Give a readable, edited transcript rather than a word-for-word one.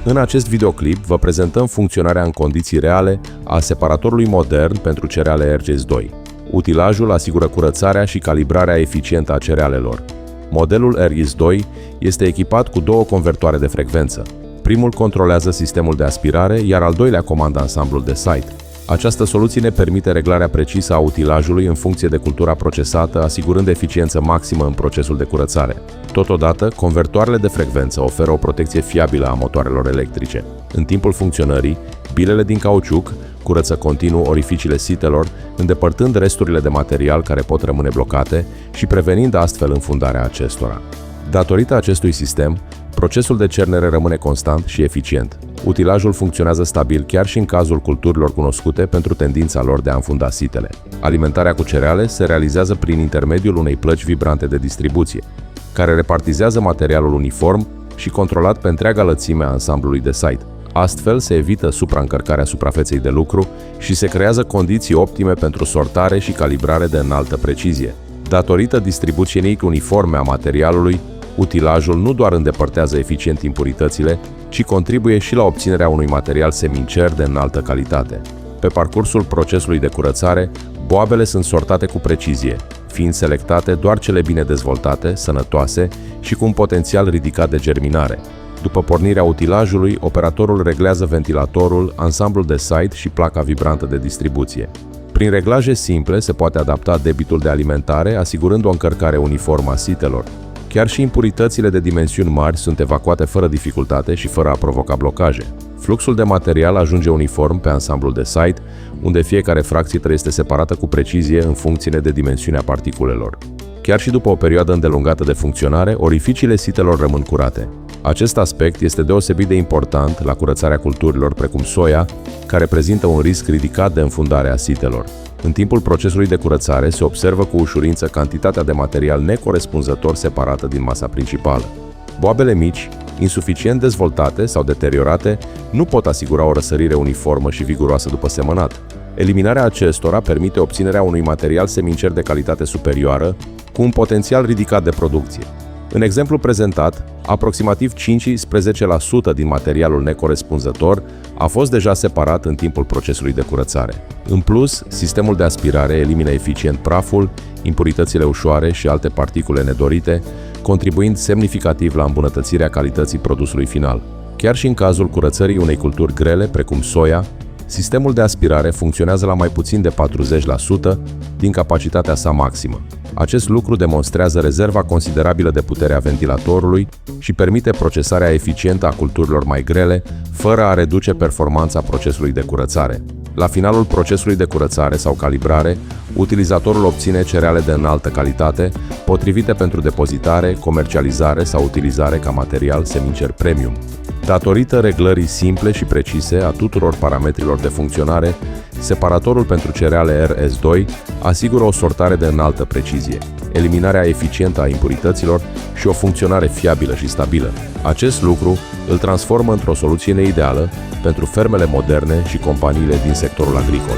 În acest videoclip vă prezentăm funcționarea în condiții reale a separatorului modern pentru cereale RGS-2. Utilajul asigură curățarea și calibrarea eficientă a cerealelor. Modelul RGS-2 este echipat cu două convertoare de frecvență. Primul controlează sistemul de aspirare, iar al doilea comandă ansamblul de site. Această soluție ne permite reglarea precisă a utilajului în funcție de cultura procesată, asigurând eficiență maximă în procesul de curățare. Totodată, convertoarele de frecvență oferă o protecție fiabilă a motoarelor electrice. În timpul funcționării, bilele din cauciuc curăță continuu orificiile sitelor, îndepărtând resturile de material care pot rămâne blocate și prevenind astfel înfundarea acestora. Datorită acestui sistem, procesul de cernere rămâne constant și eficient. Utilajul funcționează stabil chiar și în cazul culturilor cunoscute pentru tendința lor de a înfunda sitele. Alimentarea cu cereale se realizează prin intermediul unei plăci vibrante de distribuție, care repartizează materialul uniform și controlat pe întreaga lățime a ansamblului de site. Astfel se evită supraîncărcarea suprafeței de lucru și se creează condiții optime pentru sortare și calibrare de înaltă precizie. Datorită distribuției uniforme a materialului, utilajul nu doar îndepărtează eficient impuritățile, ci contribuie și la obținerea unui material semincer de înaltă calitate. Pe parcursul procesului de curățare, boabele sunt sortate cu precizie, fiind selectate doar cele bine dezvoltate, sănătoase și cu un potențial ridicat de germinare. După pornirea utilajului, operatorul reglează ventilatorul, ansamblul de site și placa vibrantă de distribuție. Prin reglaje simple se poate adapta debitul de alimentare, asigurând o încărcare uniformă a sitelor. Chiar și impuritățile de dimensiuni mari sunt evacuate fără dificultate și fără a provoca blocaje. Fluxul de material ajunge uniform pe ansamblul de site, unde fiecare fracție este separată cu precizie în funcție de dimensiunea particulelor. Chiar și după o perioadă îndelungată de funcționare, orificiile sitelor rămân curate. Acest aspect este deosebit de important la curățarea culturilor precum soia, care prezintă un risc ridicat de înfundare a sitelor. În timpul procesului de curățare se observă cu ușurință cantitatea de material necorespunzător separată din masa principală. Boabele mici, insuficient dezvoltate sau deteriorate, nu pot asigura o răsărire uniformă și viguroasă după semănat. Eliminarea acestora permite obținerea unui material semincer de calitate superioară, cu un potențial ridicat de producție. În exemplu prezentat, aproximativ 15% din materialul necorespunzător a fost deja separat în timpul procesului de curățare. În plus, sistemul de aspirare elimină eficient praful, impuritățile ușoare și alte particule nedorite, contribuind semnificativ la îmbunătățirea calității produsului final. Chiar și în cazul curățării unei culturi grele, precum soia, sistemul de aspirare funcționează la mai puțin de 40% din capacitatea sa maximă. Acest lucru demonstrează rezerva considerabilă de putere a ventilatorului și permite procesarea eficientă a culturilor mai grele, fără a reduce performanța procesului de curățare. La finalul procesului de curățare sau calibrare, utilizatorul obține cereale de înaltă calitate, potrivite pentru depozitare, comercializare sau utilizare ca material semincer premium. Datorită reglării simple și precise a tuturor parametrilor de funcționare, separatorul pentru cereale RS2 asigură o sortare de înaltă precizie, eliminarea eficientă a impurităților și o funcționare fiabilă și stabilă. Acest lucru îl transformă într-o soluție neideală pentru fermele moderne și companiile din sectorul agricol.